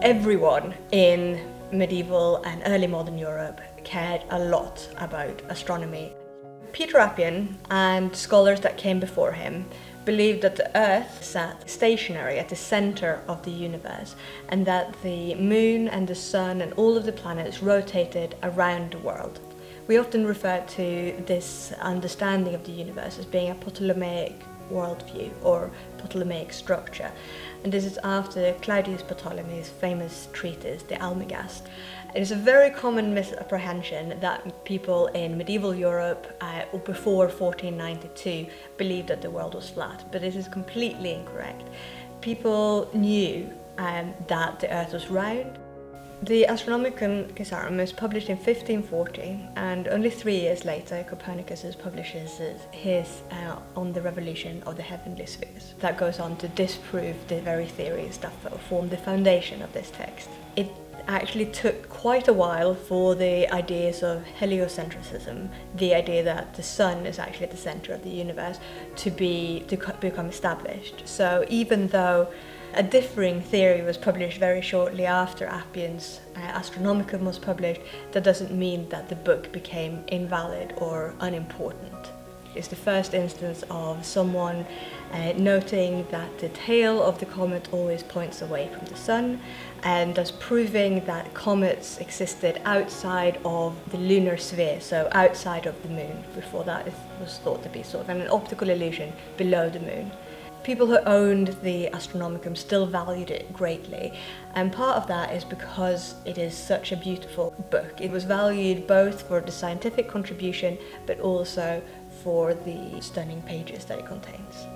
Everyone in medieval and early modern Europe cared a lot about astronomy. Peter Appian and scholars that came before him believed that the Earth sat stationary at the center of the universe, and that the moon and the sun and all of the planets rotated around the world. We often refer to this understanding of the universe as being a Ptolemaic worldview or Ptolemaic structure, and this is after Claudius Ptolemy's famous treatise, the Almagest. It is a very common misapprehension that people in medieval Europe or before 1492 believed that the world was flat, but this is completely incorrect. People knew that the Earth was round. The Astronomicon Caesarum is published in 1540, and only 3 years later Copernicus publishes his on the revolution of the heavenly spheres. That goes on to disprove the very theories that form the foundation of this text. It actually took quite a while for the ideas of heliocentrism, the idea that the sun is actually at the center of the universe, to become established. So even though a differing theory was published very shortly after Appian's Astronomicon was published, that doesn't mean that the book became invalid or unimportant. It's the first instance of someone noting that the tail of the comet always points away from the sun, and thus proving that comets existed outside of the lunar sphere, so outside of the moon. Before that, it was thought to be sort of an optical illusion below the moon. People who owned the Astronomicon still valued it greatly, and part of that is because it is such a beautiful book. It was valued both for the scientific contribution, but also for the stunning pages that it contains.